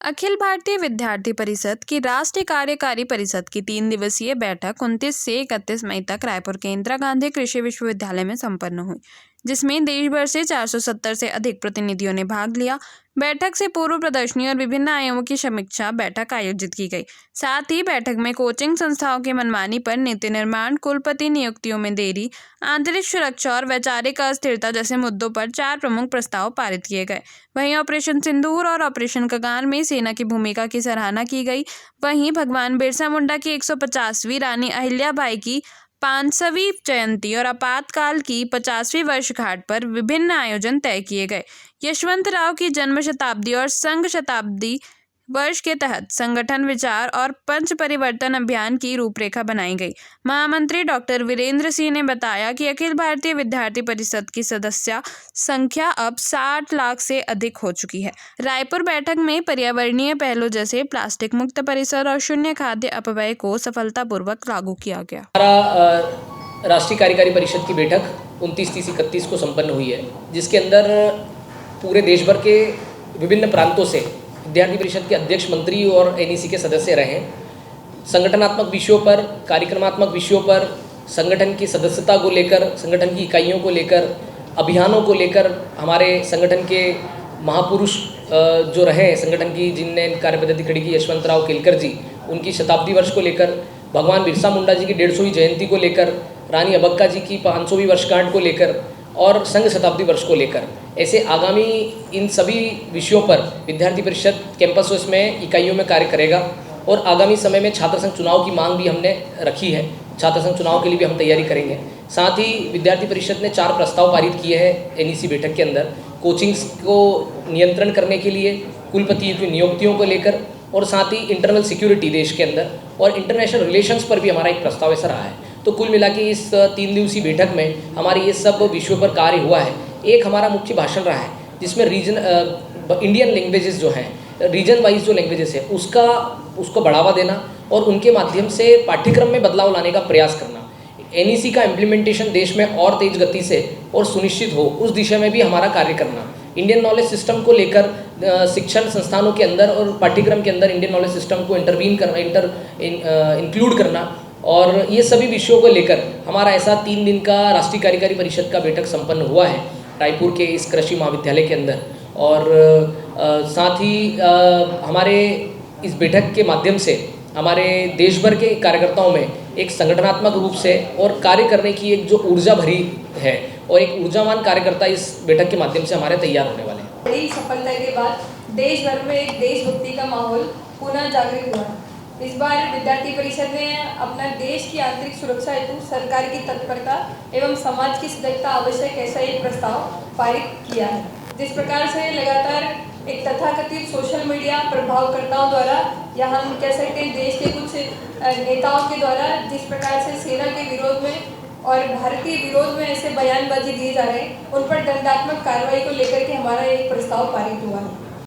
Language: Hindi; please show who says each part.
Speaker 1: अखिल भारतीय विद्यार्थी परिषद की राष्ट्रीय कार्यकारी परिषद की 3 दिवसीय बैठक 29 से 31 मई तक रायपुर के इंदिरा गांधी कृषि विश्वविद्यालय में संपन्न हुई, जिसमें देश भर से 470 से अधिक प्रतिनिधियों ने भाग लिया। बैठक से पूर्व प्रदर्शनी और विभिन्न आयामों की समीक्षा बैठक आयोजित की गई। साथ ही बैठक में कोचिंग संस्थाओं की मनमानी पर नीति निर्माण, कुलपति नियुक्तियों में देरी, आंतरिक सुरक्षा और वैचारिक अस्थिरता जैसे मुद्दों पर 4 प्रमुख प्रस्ताव पारित किए गए। वहीं ऑपरेशन सिंदूर और ऑपरेशन गगन में सेना की भूमिका की सराहना की गई। वहीं भगवान बिरसा मुंडा की 150वीं, रानी अहिल्याबाई की 500वीं जयंती और आपातकाल की 50वीं वर्षगांठ पर विभिन्न आयोजन तय किए गए। यशवंतराव की जन्म शताब्दी और संघ शताब्दी वर्ष के तहत संगठन विचार और पंच परिवर्तन अभियान की रूपरेखा बनाई गई। महामंत्री डॉक्टर वीरेंद्र सिंह ने बताया कि अखिल भारतीय विद्यार्थी परिषद की सदस्य संख्या अब 60 लाख से अधिक हो चुकी है। रायपुर बैठक में पर्यावरणीय पहलों जैसे प्लास्टिक मुक्त परिसर और शून्य खाद्य अपव्यय को सफलतापूर्वक लागू किया गया।
Speaker 2: राष्ट्रीय कार्यकारी परिषद की बैठक 29, 30, 31 को संपन्न हुई है, जिसके अंदर पूरे देश भर के विभिन्न प्रांतों से विद्यार्थी परिषद के अध्यक्ष, मंत्री और एनईसी के सदस्य रहे। संगठनात्मक विषयों पर, कार्यक्रमात्मक विषयों पर, संगठन की सदस्यता को लेकर, संगठन की इकाइयों को लेकर, अभियानों को लेकर हमारे संगठन के महापुरुष जो रहे संगठन की, जिनने कार्यपद्धति खड़ी की, यशवंतराव केलकर जी, उनकी शताब्दी वर्ष को लेकर, भगवान बिरसा मुंडा जी की 150वीं जयंती को लेकर, रानी अब्बक्का जी की 500वीं वर्षगांठ को लेकर और संघ शताब्दी वर्ष को लेकर, ऐसे आगामी इन सभी विषयों पर विद्यार्थी परिषद कैंपस में इकाइयों में कार्य करेगा। और आगामी समय में छात्र संघ चुनाव की मांग भी हमने रखी है। छात्र संघ चुनाव के लिए भी हम तैयारी करेंगे। साथ ही विद्यार्थी परिषद ने 4 प्रस्ताव पारित किए हैं एनईसी बैठक के अंदर, कोचिंग्स को नियंत्रण करने के लिए, कुलपति की नियुक्तियों को लेकर, और साथ ही इंटरनल सिक्योरिटी देश के अंदर और इंटरनेशनल रिलेशंस पर भी हमारा एक प्रस्ताव ऐसा रहा है। तो कुल मिला के इस 3 दिवसीय बैठक में हमारी ये सब विषयों पर कार्य हुआ है। एक हमारा मुख्य भाषण रहा है, जिसमें इंडियन लैंग्वेजेस जो हैं, रीजन वाइज जो लैंग्वेजेस है, उसको बढ़ावा देना और उनके माध्यम से पाठ्यक्रम में बदलाव लाने का प्रयास करना। एनईसी का इम्प्लीमेंटेशन देश में और तेज गति से और सुनिश्चित हो, उस दिशा में भी हमारा कार्य करना। इंडियन नॉलेज सिस्टम को लेकर शिक्षण संस्थानों के अंदर और पाठ्यक्रम के अंदर इंडियन नॉलेज सिस्टम को इंक्लूड करना, और ये सभी विषयों को लेकर हमारा ऐसा 3 दिन का राष्ट्रीय कार्यकारी परिषद का बैठक संपन्न हुआ है रायपुर के इस कृषि महाविद्यालय के अंदर। और साथ ही हमारे इस बैठक के माध्यम से हमारे देश भर के कार्यकर्ताओं में एक संगठनात्मक रूप से और कार्य करने की एक जो ऊर्जा भरी है, और एक ऊर्जावान कार्यकर्ता इस बैठक के माध्यम से हमारे तैयार होने वाले हैं।
Speaker 3: बड़ी सफलता के बाद देश भर में एक देशभक्ति का माहौल पुनः जागृत हुआ। इस बार विद्यार्थी परिषद ने अपना देश की आंतरिक सुरक्षा हेतु सरकार की तत्परता एवं समाज की सजगता आवश्यक ऐसा एक प्रस्ताव पारित किया है। जिस प्रकार से लगातार एक तथाकथित सोशल मीडिया प्रभावकर्ताओं द्वारा, या हम कह सकते हैं देश के कुछ नेताओं के द्वारा, जिस प्रकार से सेना के विरोध में और भारतीय विरोध में ऐसे बयानबाजी दिए जा रहे हैं, उन पर दंडात्मक कार्रवाई को लेकर के हमारा एक प्रस्ताव पारित हुआ है।